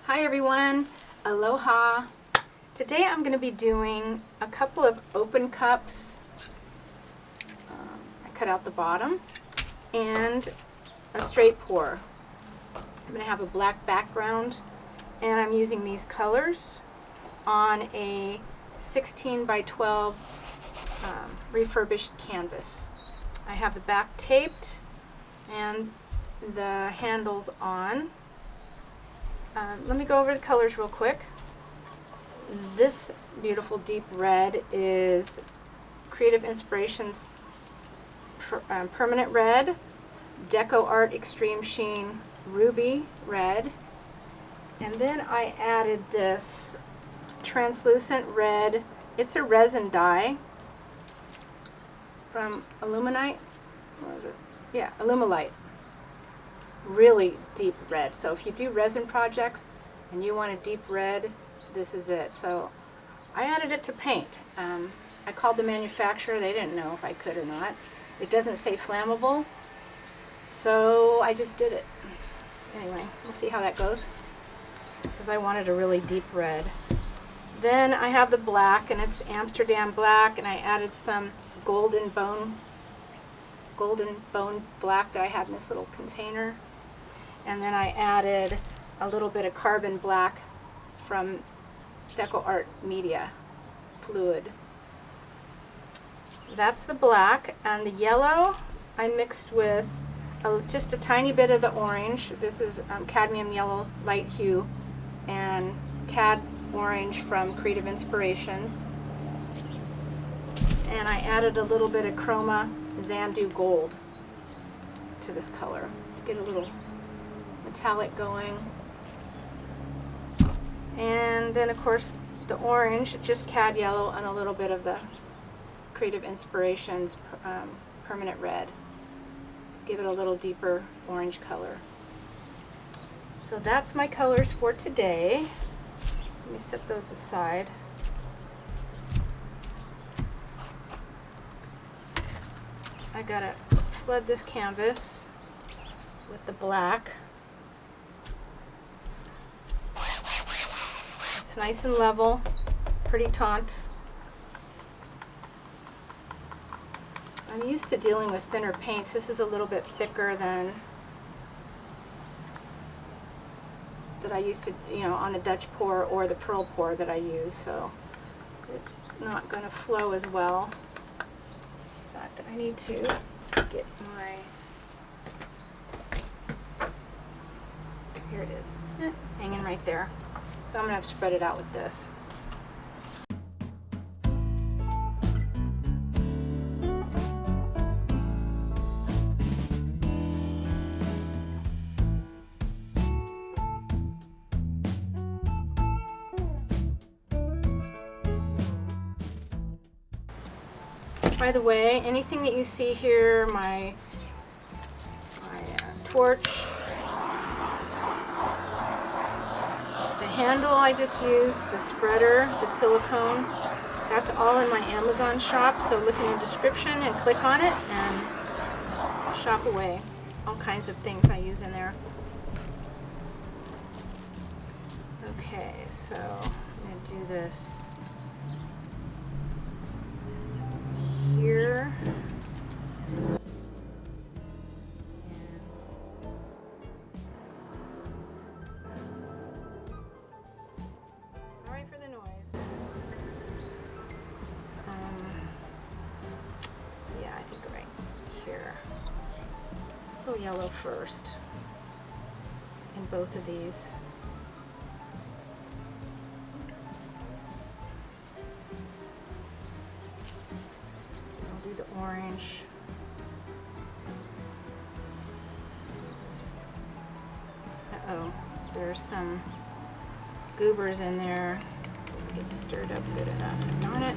Hi everyone, aloha. Today I'm going to be doing a couple of open cups. I cut out the bottom and a straight pour. I'm going to have a black background and I'm using these colors on a 16 by 12 refurbished canvas. I have the back taped and the handles on. Let me go over the colors real quick. This beautiful deep red is Creative Inspirations Permanent Red, Deco Art Extreme Sheen Ruby Red, and then I added this translucent red. It's a resin dye from Illuminite. What was it? Yeah, Illumilite. Really deep red. So if you do resin projects and you want a deep red, this is it. So I added it to paint. I called the manufacturer. They didn't know if I could or not. It doesn't say flammable, so I just did it. Anyway, we'll see how that goes because I wanted a really deep red. Then I have the black, and it's Amsterdam black, and I added some golden bone black that I had in this little container. And then I added a little bit of carbon black from Deco Art Media Fluid. That's the black, and the yellow I mixed with just a tiny bit of the orange. This is cadmium yellow light hue and cad orange from Creative Inspirations. And I added a little bit of chroma Xandu gold to this color to get a little metallic going. And then of course the orange, just cad yellow, and a little bit of the Creative Inspirations permanent red. Give it a little deeper orange color. So that's my colors for today. Let me set those aside. I gotta flood this canvas with the black. It's nice and level, pretty taut. I'm used to dealing with thinner paints. This is a little bit thicker than that I used to, on the Dutch pour or the pearl pour that I use, so it's not going to flow as well. In fact, I need to get my, here it is, hanging right there. So I'm going to have to spread it out with this. By the way, anything that you see here, my torch, the handle I just used, the spreader, the silicone, that's all in my Amazon shop, so look in the description and click on it and shop away. All kinds of things I use in there. Okay, so I'm going to do this here. Sorry for the noise. Yeah, I think right here. Go yellow first in both of these. The orange. Uh-oh, there's some goobers in there. Didn't get stirred up good enough. Darn it.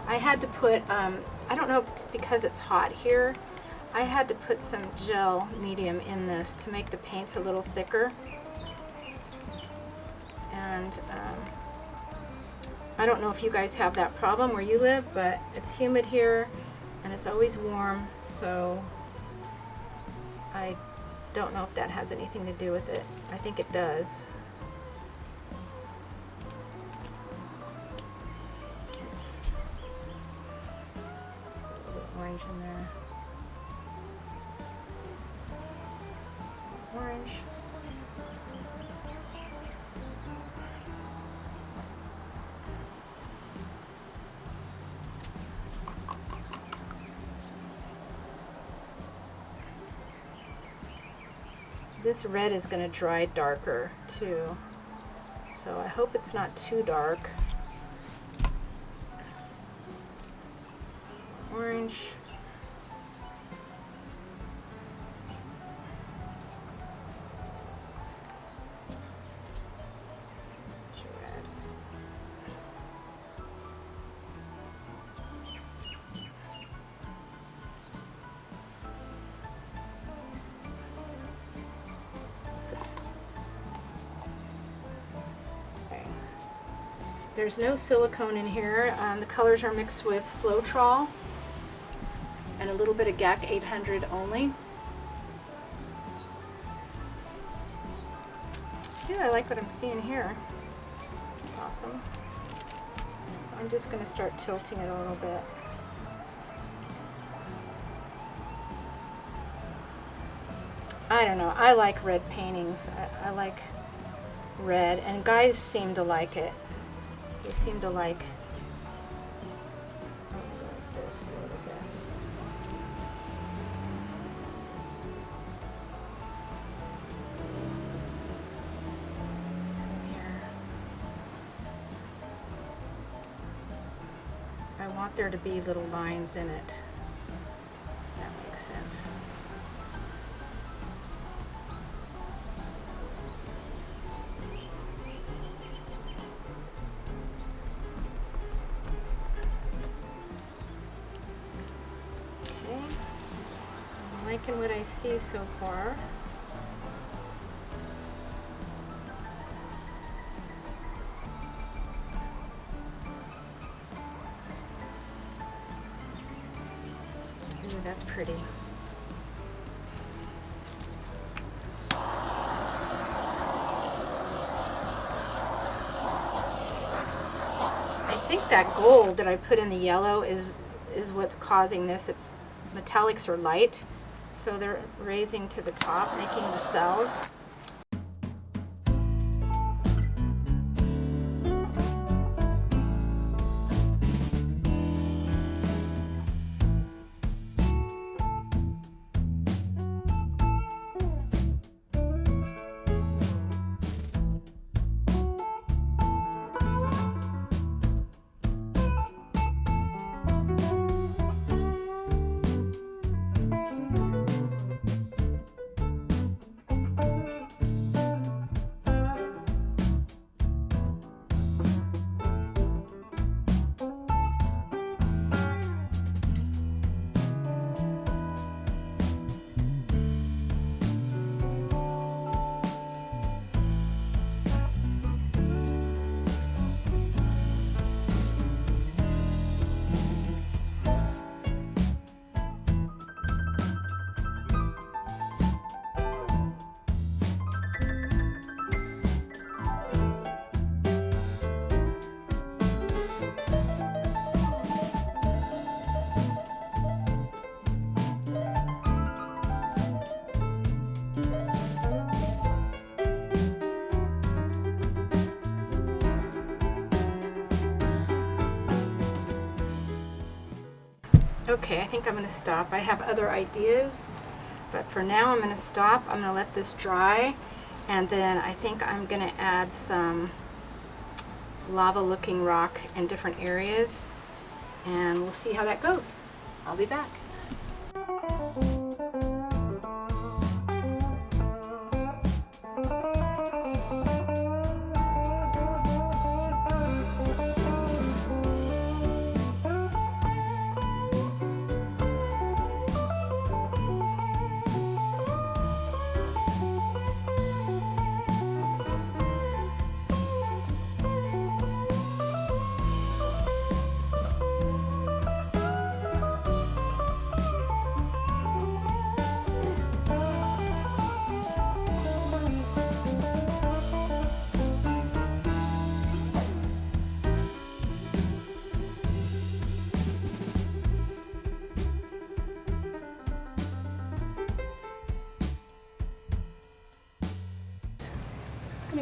I had to put, I don't know if it's because it's hot here, I had to put some gel medium in this to make the paints a little thicker. And I don't know if you guys have that problem where you live, but it's humid here and it's always warm, so I don't know if that has anything to do with it. I think it does. Oops. A little bit orange in there. Orange. This red is going to dry darker too, so I hope it's not too dark. Orange. Red. There's no silicone in here. The colors are mixed with Floetrol and a little bit of GAC 800 only. Yeah, I like what I'm seeing here. That's awesome. So I'm just going to start tilting it a little bit. I don't know. I like red paintings. I like red, and guys seem to like it. They seem to like this a little bit. Same here. I want there to be little lines in it. That makes sense. Liking what I see so far. Ooh, that's pretty. I think that gold that I put in the yellow is what's causing this. It's metallics are light. So they're raising to the top, making the cells. Okay, I think I'm going to stop. I have other ideas, but for now I'm going to stop. I'm going to let this dry, and then I think I'm going to add some lava-looking rock in different areas, and we'll see how that goes. I'll be back.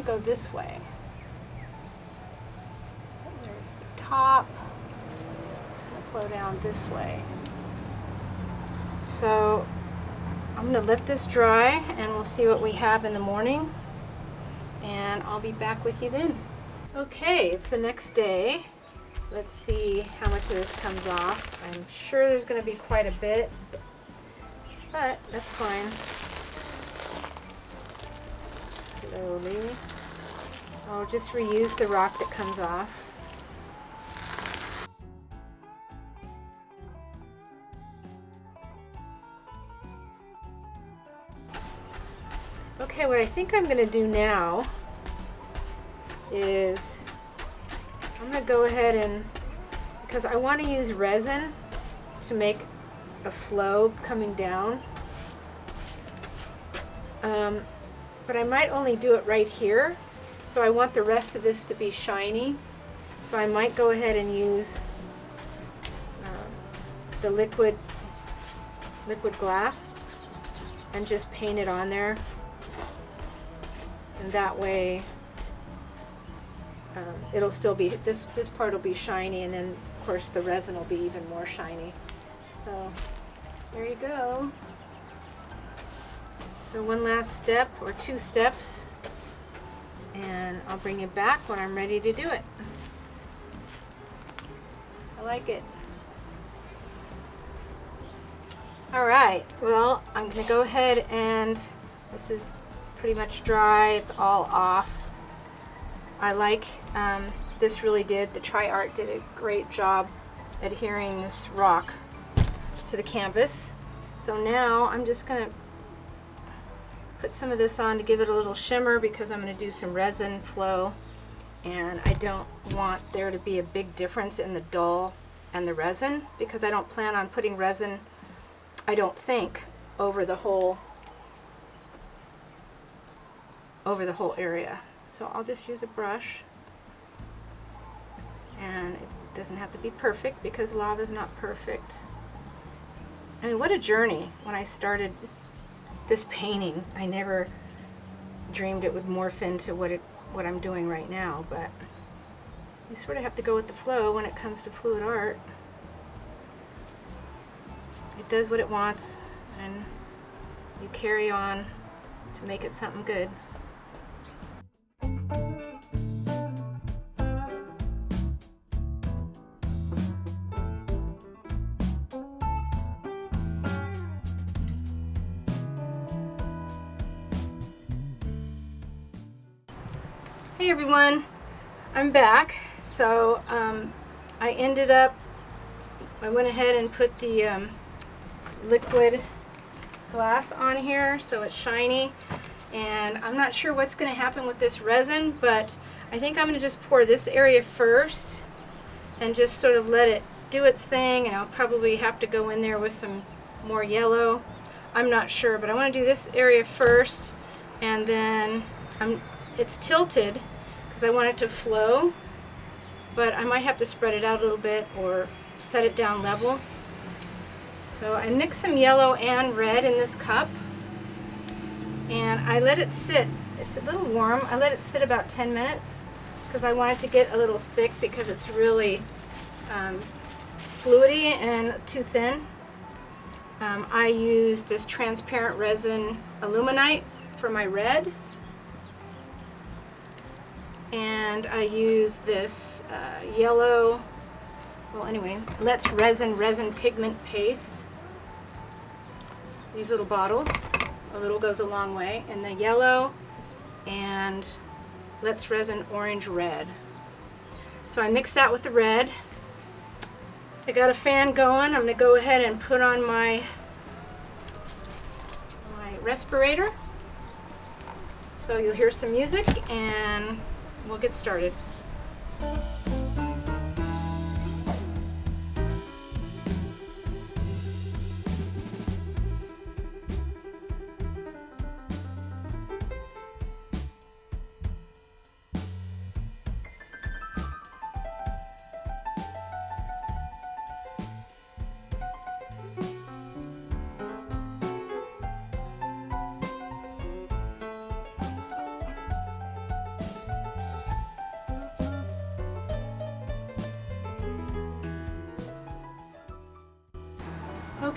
go this way. There's the top. It's going to flow down this way. So I'm going to let this dry and we'll see what we have in the morning. And I'll be back with you then. Okay, it's the next day. Let's see how much of this comes off. I'm sure there's going to be quite a bit, but that's fine. Slowly. I'll just reuse the rock that comes off. Okay, what I think I'm going to do now is I'm going to go ahead and, because I want to use resin to make a flow coming down, but I might only do it right here, so I want the rest of this to be shiny, so I might go ahead and use the liquid glass and just paint it on there, and that way it'll still be, this part will be shiny, and then of course the resin will be even more shiny. So there you go. So one last step or two steps, and I'll bring it back when I'm ready to do it. I like it. Alright, well, I'm going to go ahead and this is pretty much dry. It's all off. I like, this really did, the Tri-Art did a great job adhering this rock to the canvas. So now I'm just going to put some of this on to give it a little shimmer, because I'm going to do some resin flow, and I don't want there to be a big difference in the dull and the resin, because I don't plan on putting resin, I don't think, over the whole area. So I'll just use a brush, and it doesn't have to be perfect because lava is not perfect. I mean, what a journey. When I started this painting, I never dreamed it would morph into what I'm doing right now, but you sort of have to go with the flow when it comes to fluid art. It does what it wants, and you carry on to make it something good. Hey everyone, I'm back. So I went ahead and put the liquid glass on here so it's shiny, and I'm not sure what's going to happen with this resin, but I think I'm going to just pour this area first and just sort of let it do its thing, and I'll probably have to go in there with some more yellow. I'm not sure, but I want to do this area first, and then it's tilted because I want it to flow, but I might have to spread it out a little bit or set it down level. So I mix some yellow and red in this cup, and I let it sit. It's a little warm. I let it sit about 10 minutes because I want it to get a little thick, because it's really fluidy and too thin. I use this transparent resin Aluminite for my red, and I use this yellow, well anyway, Let's Resin Pigment Paste. These little bottles, a little goes a long way, and the yellow and Let's Resin Orange Red. So I mix that with the red. I got a fan going. I'm going to go ahead and put on my respirator, so you'll hear some music and we'll get started.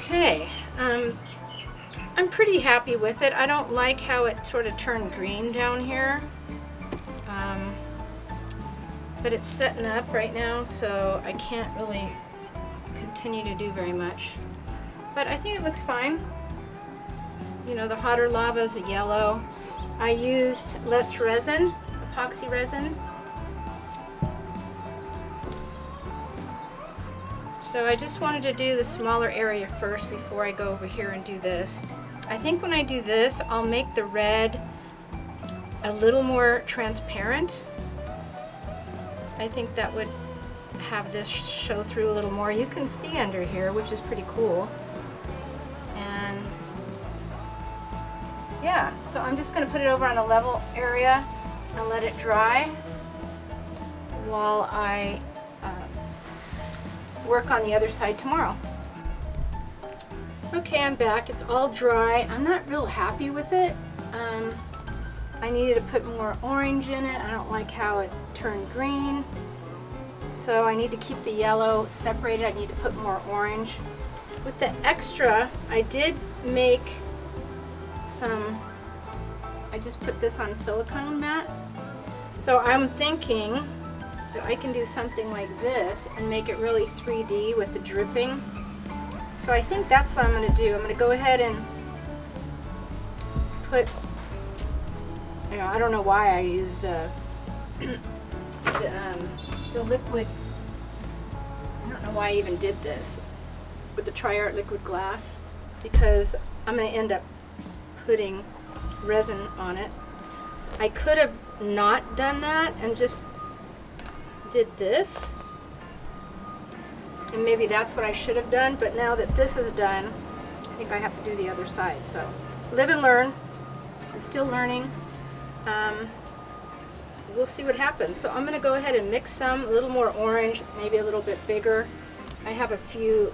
Okay, I'm pretty happy with it. I don't like how it sort of turned green down here, but it's setting up right now, so I can't really continue to do very much. But I think it looks fine. You know, the hotter lava is a yellow. I used Let's Resin, epoxy resin. So I just wanted to do the smaller area first before I go over here and do this. I think when I do this, I'll make the red a little more transparent. I think that would have this show through a little more. You can see under here, which is pretty cool. And yeah, so I'm just going to put it over on a level area and let it dry while I work on the other side tomorrow. Okay, I'm back. It's all dry. I'm not real happy with it. I needed to put more orange in it. I don't like how it turned green. So I need to keep the yellow separated. I need to put more orange. With the extra, I did make some, I just put this on silicone mat. So I'm thinking that I can do something like this and make it really 3D with the dripping. So I think that's what I'm going to do. I'm going to go ahead and put, you know, I don't know why I use the liquid, I don't know why I even did this with the Tri-Art liquid glass, because I'm going to end up putting resin on it. I could have not done that and just did this, and maybe that's what I should have done, but now that this is done, I think I have to do the other side. So live and learn. I'm still learning. We'll see what happens. So I'm going to go ahead and mix some, a little more orange, maybe a little bit bigger. I have a few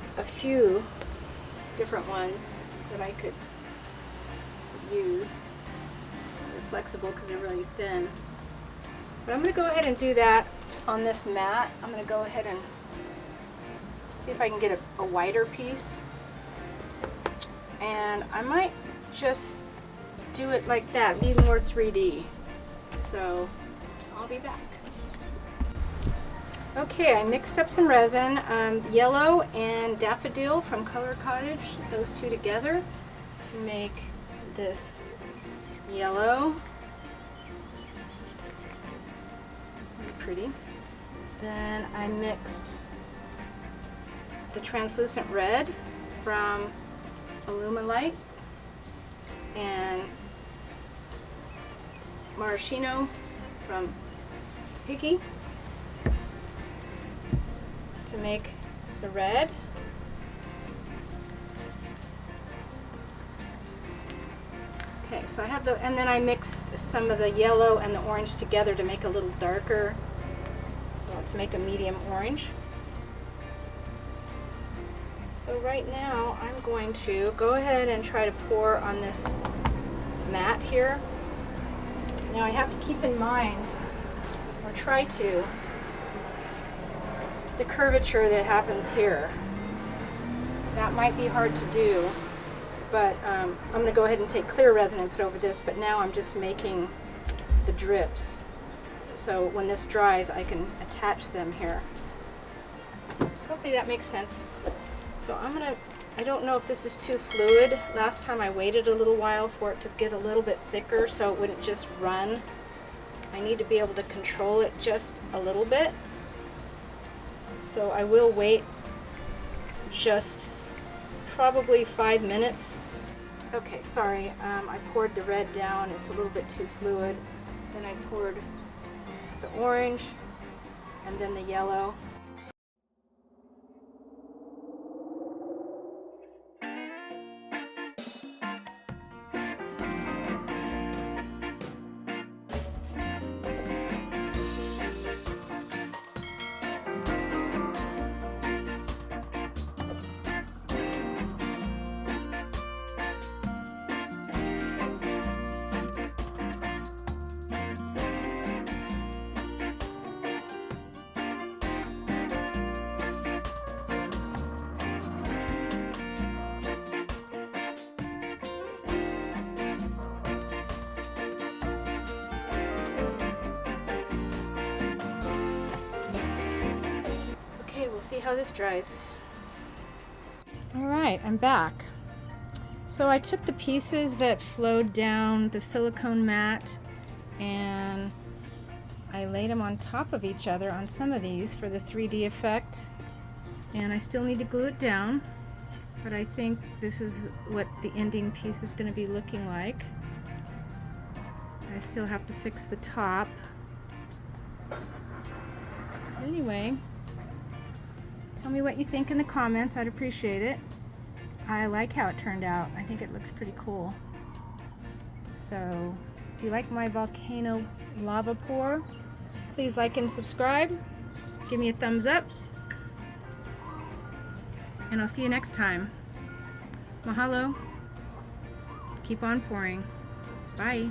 different ones that I could use. They're flexible because they're really thin. But I'm going to go ahead and do that on this mat. I'm going to go ahead and see if I can get a wider piece. And I might just do it like that, be more 3D. So I'll be back. Okay, I mixed up some resin, yellow and daffodil from Color Cottage, those two together to make this yellow. Pretty. Then I mixed the translucent red from Illuminate and maraschino from Piggy to make the red. Okay, so I have the, and then I mixed some of the yellow and the orange together to make a little darker, to make a medium orange. So right now I'm going to go ahead and try to pour on this mat here. Now I have to keep in mind, or try to, the curvature that happens here. That might be hard to do, but I'm going to go ahead and take clear resin and put over this, but now I'm just making the drips. So when this dries, I can attach them here. Hopefully that makes sense. So I don't know if this is too fluid. Last time I waited a little while for it to get a little bit thicker so it wouldn't just run. I need to be able to control it just a little bit. So I will wait just probably 5 minutes. Okay, sorry, I poured the red down. It's a little bit too fluid. Then I poured the orange and then the yellow. see how this dries. All right, I'm back. So I took the pieces that flowed down the silicone mat and I laid them on top of each other on some of these for the 3D effect. And I still need to glue it down, but I think this is what the ending piece is going to be looking like. I still have to fix the top. Anyway, tell me what you think in the comments. I'd appreciate it. I like how it turned out. I think it looks pretty cool. So if you like my volcano lava pour, please like and subscribe. Give me a thumbs up. And I'll see you next time. Mahalo. Keep on pouring. Bye.